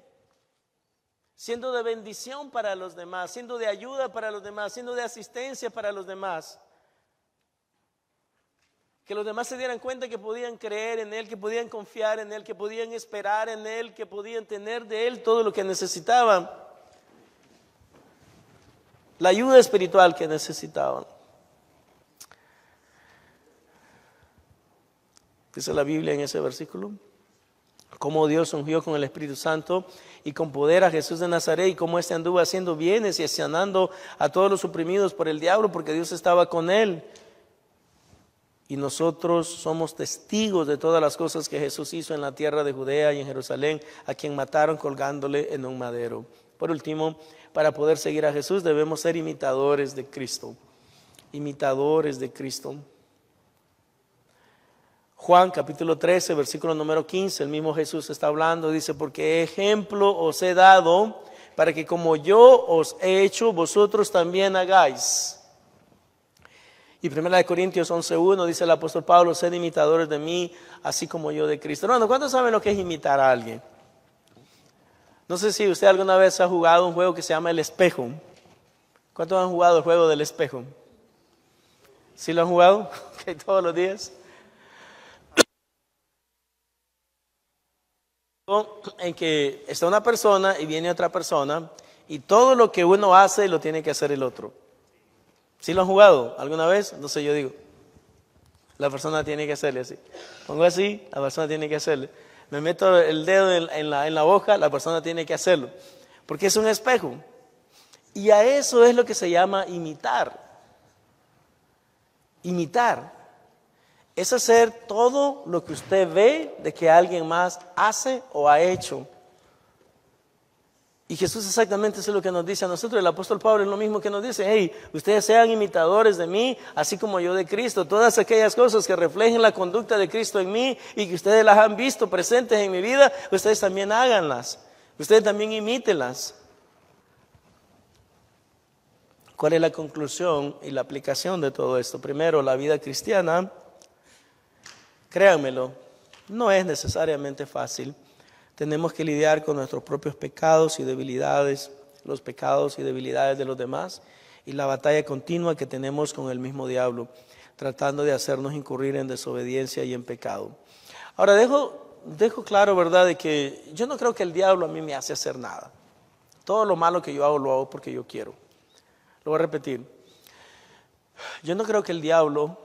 Siendo de bendición para los demás, siendo de ayuda para los demás, siendo de asistencia para los demás. Que los demás se dieran cuenta que podían creer en Él, que podían confiar en Él, que podían esperar en Él, que podían tener de Él todo lo que necesitaban. La ayuda espiritual que necesitaban. Dice la Biblia en ese versículo. Cómo Dios ungió con el Espíritu Santo y con poder a Jesús de Nazaret, y cómo éste anduvo haciendo bienes y sanando a todos los oprimidos por el diablo, porque Dios estaba con él. Y nosotros somos testigos de todas las cosas que Jesús hizo en la tierra de Judea y en Jerusalén, a quien mataron colgándole en un madero. Por último, para poder seguir a Jesús debemos ser imitadores de Cristo. Imitadores de Cristo. Juan capítulo 13, versículo número 15, el mismo Jesús está hablando, dice, porque ejemplo os he dado para que como yo os he hecho, vosotros también hagáis. Y 1 Corintios 11:1 dice el apóstol Pablo, sed imitadores de mí, así como yo de Cristo. Hermano, ¿cuántos saben lo que es imitar a alguien? No sé si usted alguna vez ha jugado un juego que se llama El Espejo. ¿Cuántos han jugado el juego del espejo? ¿Sí lo han jugado? Okay, todos los días. En que está una persona y viene otra persona y todo lo que uno hace lo tiene que hacer el otro. ¿Sí lo han jugado alguna vez? Entonces yo digo, la persona tiene que hacerle así. Pongo así, la persona tiene que hacerle. Me meto el dedo en la boca, la persona tiene que hacerlo. Porque es un espejo. Y a eso es lo que se llama imitar. Imitar. Es hacer todo lo que usted ve de que alguien más hace o ha hecho. Y Jesús exactamente eso es lo que nos dice a nosotros. El apóstol Pablo es lo mismo que nos dice: hey, ustedes sean imitadores de mí, así como yo de Cristo. Todas aquellas cosas que reflejen la conducta de Cristo en mí y que ustedes las han visto presentes en mi vida, ustedes también háganlas. Ustedes también imítenlas. ¿Cuál es la conclusión y la aplicación de todo esto? Primero, la vida cristiana, créanmelo, no es necesariamente fácil. Tenemos que lidiar con nuestros propios pecados y debilidades, los pecados y debilidades de los demás, y la batalla continua que tenemos con el mismo diablo, tratando de hacernos incurrir en desobediencia y en pecado. Ahora, dejo claro, ¿verdad?, de que yo no creo que el diablo a mí me hace hacer nada. Todo lo malo que yo hago, lo hago porque yo quiero. Lo voy a repetir. Yo no creo que el diablo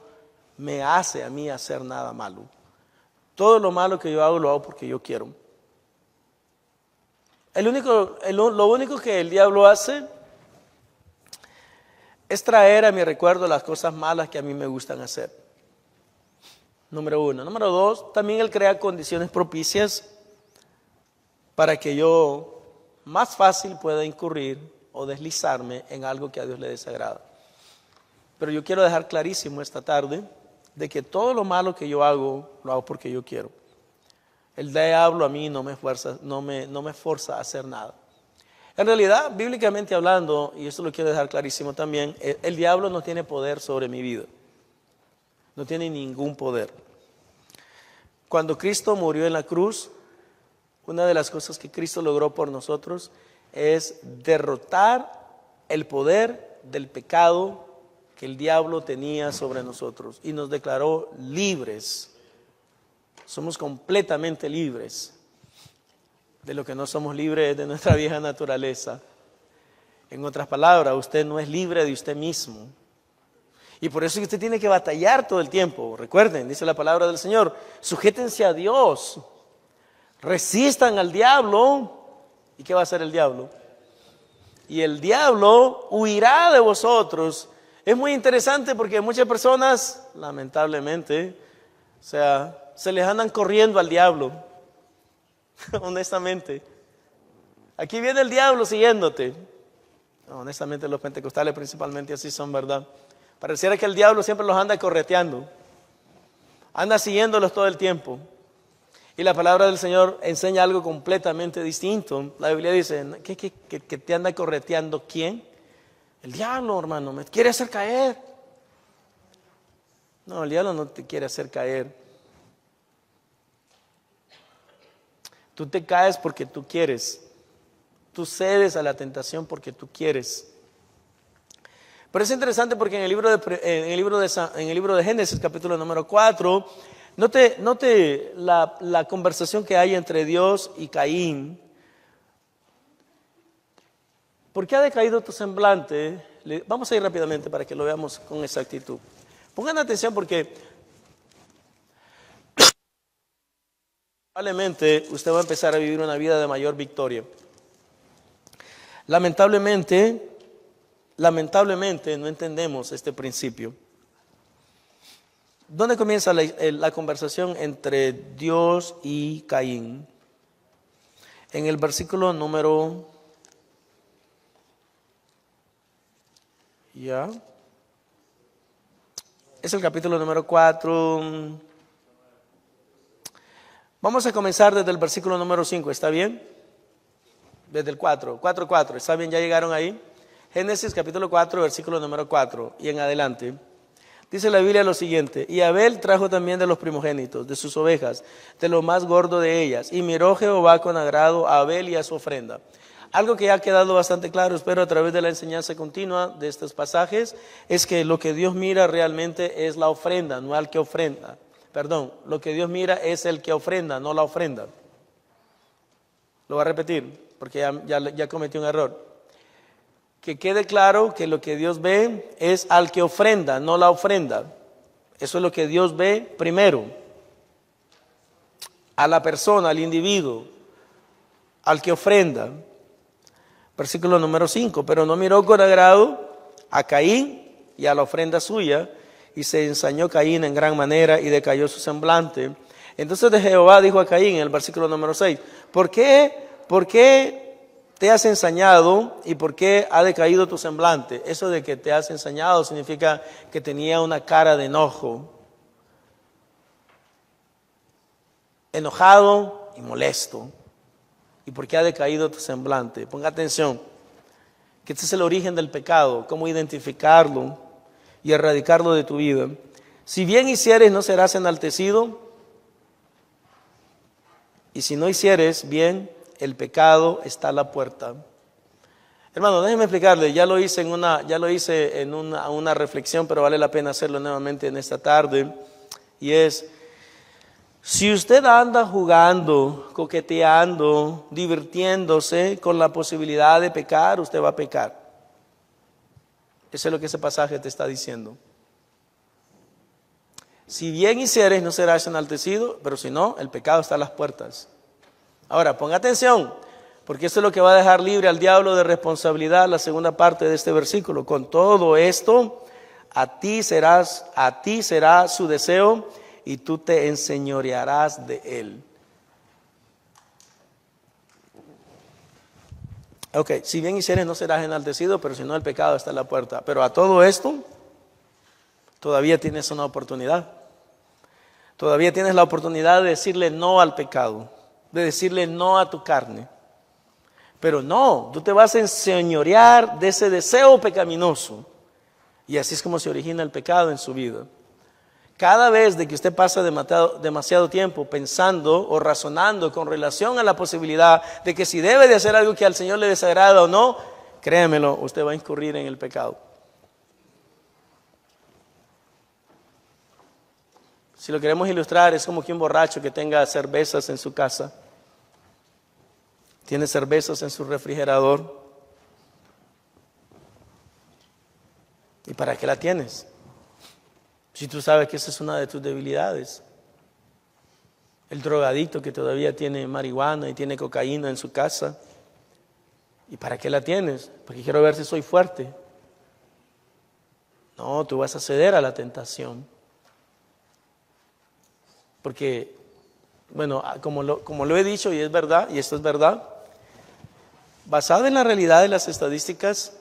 me hace a mí hacer nada malo. Todo lo malo que yo hago, lo hago porque yo quiero. Lo único que el diablo hace es traer a mi recuerdo las cosas malas que a mí me gustan hacer. Número uno. Número dos, también él crea condiciones propicias para que yo más fácil pueda incurrir o deslizarme en algo que a Dios le desagrada. Pero yo quiero dejar clarísimo esta tarde de que todo lo malo que yo hago, lo hago porque yo quiero. El diablo a mí no me forza a hacer nada. En realidad, bíblicamente hablando, y esto lo quiero dejar clarísimo también, el diablo no tiene poder sobre mi vida. No tiene ningún poder. Cuando Cristo murió en la cruz, una de las cosas que Cristo logró por nosotros es derrotar el poder del pecado que el diablo tenía sobre nosotros y nos declaró libres. Somos completamente libres. De lo que no somos libres de nuestra vieja naturaleza. En otras palabras, usted no es libre de usted mismo. Y por eso es que usted tiene que batallar todo el tiempo. Recuerden, dice la palabra del Señor, sujétense a Dios, resistan al diablo. ¿Y qué va a hacer el diablo? Y el diablo huirá de vosotros. Es muy interesante porque muchas personas, lamentablemente, se les andan corriendo al diablo. Honestamente. Aquí viene el diablo siguiéndote. Honestamente, los pentecostales principalmente así son, ¿verdad? Pareciera que el diablo siempre los anda correteando. Anda siguiéndolos todo el tiempo. Y la palabra del Señor enseña algo completamente distinto. La Biblia dice, ¿que te anda correteando quién? El diablo, hermano, me quiere hacer caer. No, el diablo no te quiere hacer caer. Tú te caes porque tú quieres. Tú cedes a la tentación porque tú quieres. Pero es interesante porque en el libro de Génesis, capítulo número 4, note la conversación que hay entre Dios y Caín. ¿Por qué ha decaído tu semblante? Vamos a ir rápidamente para que lo veamos con exactitud. Pongan atención porque probablemente usted va a empezar a vivir una vida de mayor victoria. Lamentablemente no entendemos este principio. ¿Dónde comienza la conversación entre Dios y Caín? En el versículo número... ¿Ya? Es el capítulo número 4... Vamos a comenzar desde el versículo número 5, ¿está bien? Desde el 4, ¿está bien? ¿Ya llegaron ahí? Génesis capítulo 4, versículo número 4 y en adelante. Dice la Biblia lo siguiente: y Abel trajo también de los primogénitos, de sus ovejas, de lo más gordo de ellas, y miró Jehová con agrado a Abel y a su ofrenda. Algo que ya ha quedado bastante claro, espero, a través de la enseñanza continua de estos pasajes, es que lo que Dios mira realmente es la ofrenda, no al que ofrenda. Perdón, lo que Dios mira es el que ofrenda, no la ofrenda. Lo voy a repetir, porque ya cometí un error. que quede claro que lo que Dios ve es al que ofrenda, no la ofrenda. Eso es lo que Dios ve primero. A la persona, al individuo, al que ofrenda. Versículo número 5. Pero no miró con agrado a Caín y a la ofrenda suya, y se ensañó Caín en gran manera y decayó su semblante. Entonces de Jehová dijo a Caín en el versículo número 6, ¿por qué te has ensañado y por qué ha decaído tu semblante? Eso de que te has ensañado significa que tenía una cara de enojo, enojado y molesto. ¿Y por qué ha decaído tu semblante? Ponga atención, que este es el origen del pecado, cómo identificarlo y erradicarlo de tu vida. Si bien hicieres, no serás enaltecido, y si no hicieres bien, el pecado está a la puerta. Hermano, déjeme explicarle, ya lo hice en una reflexión, pero vale la pena hacerlo nuevamente en esta tarde, y es: si usted anda jugando, coqueteando, divirtiéndose con la posibilidad de pecar, usted va a pecar. Eso es lo que ese pasaje te está diciendo. Si bien hicieres, no serás enaltecido, pero si no, el pecado está a las puertas. Ahora, ponga atención, porque esto es lo que va a dejar libre al diablo de responsabilidad, la segunda parte de este versículo. Con todo esto, a ti será su deseo, y tú te enseñorearás de él. Ok, si bien hicieres no serás enaltecido, pero si no, el pecado está en la puerta. Pero a todo esto, todavía tienes una oportunidad. Todavía tienes la oportunidad de decirle no al pecado, de decirle no a tu carne. Pero no, tú te vas a enseñorear de ese deseo pecaminoso. Y así es como se origina el pecado en su vida. Cada vez de que usted pasa demasiado tiempo pensando o razonando con relación a la posibilidad de que si debe de hacer algo que al Señor le desagrada o no, créamelo, usted va a incurrir en el pecado. Si lo queremos ilustrar, es como que un borracho que tenga cervezas en su casa, tiene cervezas en su refrigerador. ¿Y para qué la tienes? Si tú sabes que esa es una de tus debilidades. El drogadicto que todavía tiene marihuana y tiene cocaína en su casa. ¿Y para qué la tienes? Porque quiero ver si soy fuerte. No, tú vas a ceder a la tentación. Porque, bueno, como lo he dicho y es verdad, y esto es verdad, basado en la realidad de las estadísticas,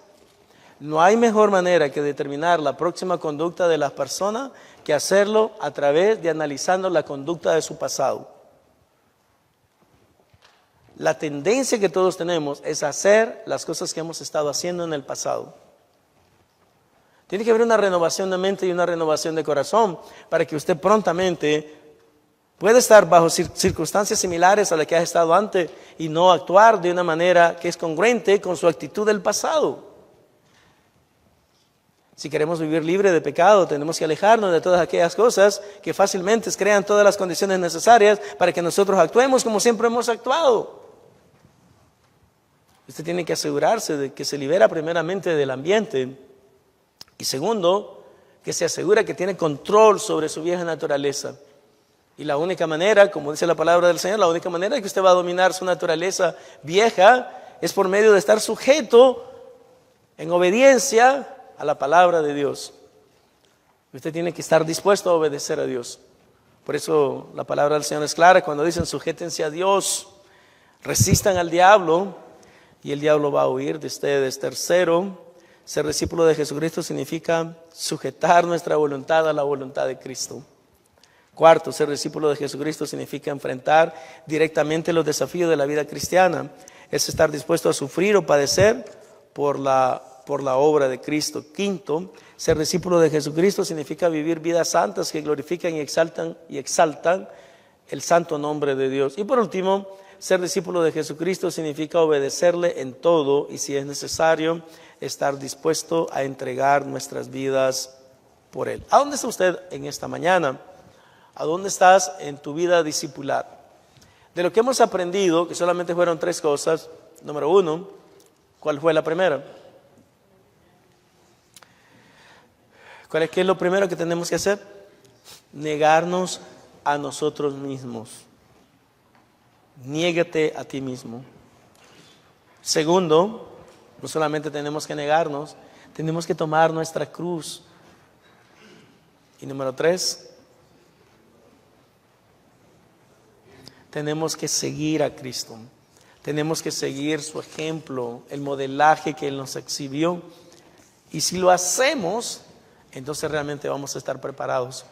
no hay mejor manera que determinar la próxima conducta de las personas que hacerlo a través de analizando la conducta de su pasado. La tendencia que todos tenemos es hacer las cosas que hemos estado haciendo en el pasado. Tiene que haber una renovación de mente y una renovación de corazón para que usted prontamente pueda estar bajo circunstancias similares a las que ha estado antes y no actuar de una manera que es congruente con su actitud del pasado. Si queremos vivir libre de pecado, tenemos que alejarnos de todas aquellas cosas que fácilmente crean todas las condiciones necesarias para que nosotros actuemos como siempre hemos actuado. Usted tiene que asegurarse de que se libera primeramente del ambiente y segundo, que se asegura que tiene control sobre su vieja naturaleza. Y la única manera, como dice la palabra del Señor, la única manera que usted va a dominar su naturaleza vieja es por medio de estar sujeto en obediencia a la palabra de Dios. Usted tiene que estar dispuesto a obedecer a Dios. Por eso la palabra del Señor es clara cuando dicen sujétense a Dios, resistan al diablo y el diablo va a huir de ustedes. Tercero, ser discípulo de Jesucristo significa sujetar nuestra voluntad a la voluntad de Cristo. Cuarto, ser discípulo de Jesucristo significa enfrentar directamente los desafíos de la vida cristiana. Es estar dispuesto a sufrir o padecer por la obra de Cristo. Quinto, ser discípulo de Jesucristo significa vivir vidas santas que glorifican y exaltan el santo nombre de Dios. Y por último, ser discípulo de Jesucristo significa obedecerle en todo y si es necesario, estar dispuesto a entregar nuestras vidas por Él. ¿A dónde está usted en esta mañana? ¿A dónde estás en tu vida discipular? De lo que hemos aprendido, que solamente fueron 3 cosas. Número 1, ¿cuál fue la primera? ¿Qué es lo primero que tenemos que hacer? Negarnos a nosotros mismos. Niégate a ti mismo. Segundo, no solamente tenemos que negarnos, tenemos que tomar nuestra cruz. Y número 3, tenemos que seguir a Cristo. Tenemos que seguir su ejemplo, el modelaje que Él nos exhibió. Y si lo hacemos, entonces realmente vamos a estar preparados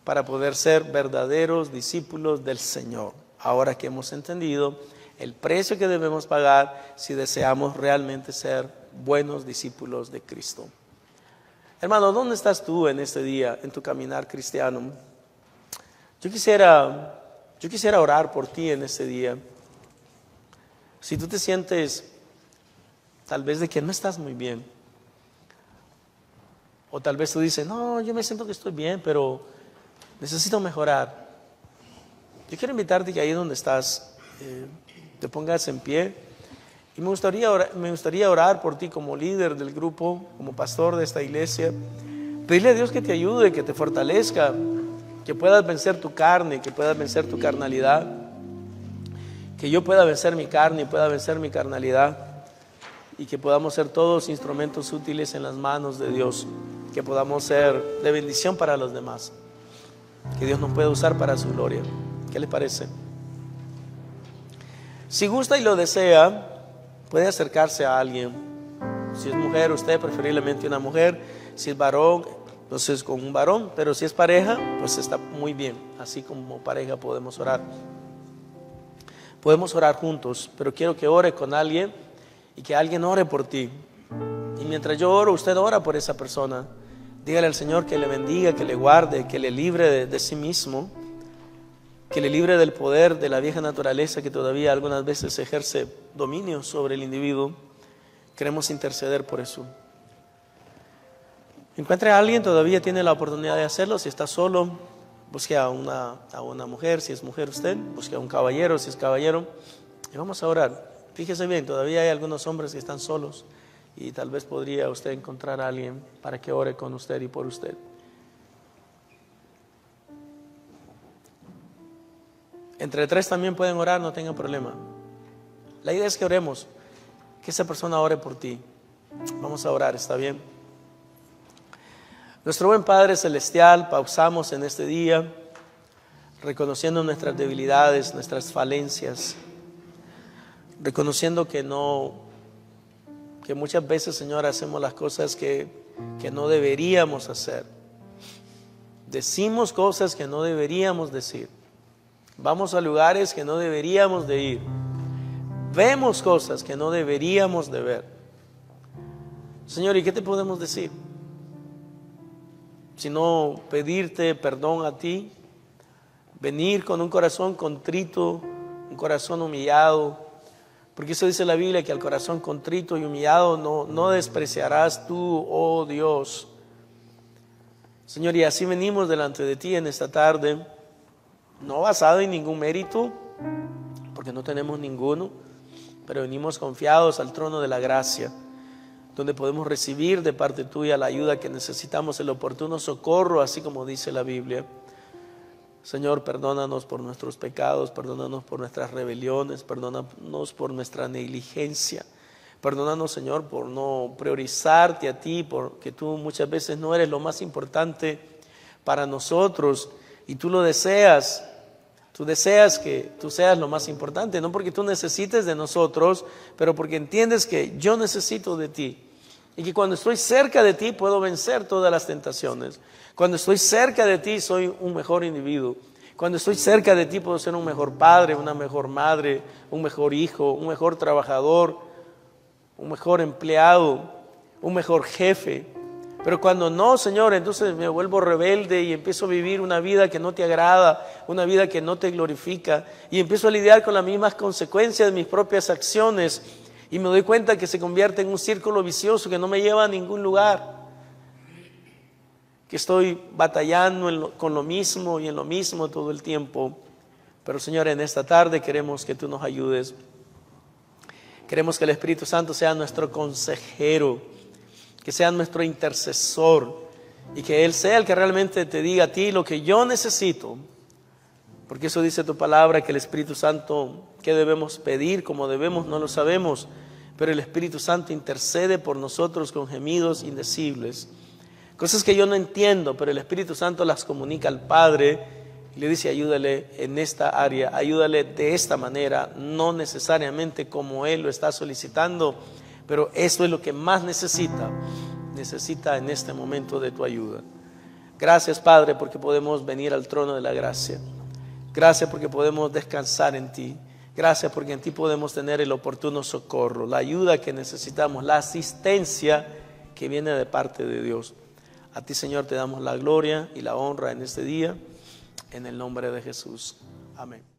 para poder ser verdaderos discípulos del Señor. Ahora que hemos entendido el precio que debemos pagar si deseamos realmente ser buenos discípulos de Cristo. Hermano, ¿dónde estás tú en este día, en tu caminar cristiano? Yo quisiera orar por ti en este día. Si tú te sientes tal vez de que no estás muy bien, o tal vez tú dices, no, yo me siento que estoy bien, pero necesito mejorar. Yo quiero invitarte que ahí donde estás, te pongas en pie. Y me gustaría orar por ti como líder del grupo, como pastor de esta iglesia. Pedirle a Dios que te ayude, que te fortalezca, que puedas vencer tu carne, que puedas vencer tu carnalidad. Que yo pueda vencer mi carne y pueda vencer mi carnalidad. Y que podamos ser todos instrumentos útiles en las manos de Dios. Que podamos ser de bendición para los demás. Que Dios nos pueda usar para su gloria. ¿Qué les parece? Si gusta y lo desea, puede acercarse a alguien. Si es mujer, usted preferiblemente una mujer. Si es varón, entonces con un varón. Pero si es pareja, pues está muy bien. Así como pareja podemos orar. Podemos orar juntos, pero quiero que ore con alguien y que alguien ore por ti. Y mientras yo oro, usted ora por esa persona. Dígale al Señor que le bendiga, que le guarde, que le libre de sí mismo, que le libre del poder de la vieja naturaleza que todavía algunas veces ejerce dominio sobre el individuo. Queremos interceder por eso. Encuentre a alguien, todavía tiene la oportunidad de hacerlo. Si está solo, busque a una mujer, si es mujer usted, busque a un caballero, si es caballero, y vamos a orar. Fíjese bien, todavía hay algunos hombres que están solos y tal vez podría usted encontrar a alguien para que ore con usted y por usted. Entre 3 también pueden orar, no tengan problema. La idea es que oremos, que esa persona ore por ti. Vamos a orar, ¿está bien? Nuestro buen Padre Celestial, pausamos en este día, reconociendo nuestras debilidades, nuestras falencias, reconociendo que muchas veces, Señor, hacemos las cosas que no deberíamos hacer. Decimos cosas que no deberíamos decir. Vamos a lugares que no deberíamos de ir. Vemos cosas que no deberíamos de ver. Señor, ¿y qué te podemos decir? Sino pedirte perdón a ti, venir con un corazón contrito, un corazón humillado, porque eso dice la Biblia, que al corazón contrito y humillado no despreciarás tú, oh Dios. Señor, y así venimos delante de ti en esta tarde, no basado en ningún mérito, porque no tenemos ninguno, pero venimos confiados al trono de la gracia, donde podemos recibir de parte tuya la ayuda que necesitamos, el oportuno socorro, así como dice la Biblia. Señor, perdónanos por nuestros pecados, perdónanos por nuestras rebeliones, perdónanos por nuestra negligencia. Perdónanos, Señor, por no priorizarte a ti, porque tú muchas veces no eres lo más importante para nosotros y tú lo deseas. Tú deseas que tú seas lo más importante, no porque tú necesites de nosotros, pero porque entiendes que yo necesito de ti. Y que cuando estoy cerca de ti puedo vencer todas las tentaciones. Cuando estoy cerca de ti soy un mejor individuo. Cuando estoy cerca de ti puedo ser un mejor padre, una mejor madre, un mejor hijo, un mejor trabajador, un mejor empleado, un mejor jefe. Pero cuando no, Señor, entonces me vuelvo rebelde y empiezo a vivir una vida que no te agrada, una vida que no te glorifica, y empiezo a lidiar con las mismas consecuencias de mis propias acciones, y me doy cuenta que se convierte en un círculo vicioso que no me lleva a ningún lugar, que estoy batallando con lo mismo y en lo mismo todo el tiempo. Pero, Señor, en esta tarde queremos que tú nos ayudes. Queremos que el Espíritu Santo sea nuestro consejero, que sea nuestro intercesor, y que Él sea el que realmente te diga a ti lo que yo necesito, porque eso dice tu palabra, que el Espíritu Santo, ¿qué debemos pedir? Como debemos, no lo sabemos, pero el Espíritu Santo intercede por nosotros con gemidos indecibles, cosas que yo no entiendo, pero el Espíritu Santo las comunica al Padre y le dice: ayúdale en esta área, ayúdale de esta manera, no necesariamente como Él lo está solicitando, pero eso es lo que más necesita en este momento de tu ayuda. Gracias, Padre, porque podemos venir al trono de la gracia. Gracias porque podemos descansar en ti. Gracias porque en ti podemos tener el oportuno socorro, la ayuda que necesitamos, la asistencia que viene de parte de Dios. A ti, Señor, te damos la gloria y la honra en este día, en el nombre de Jesús. Amén.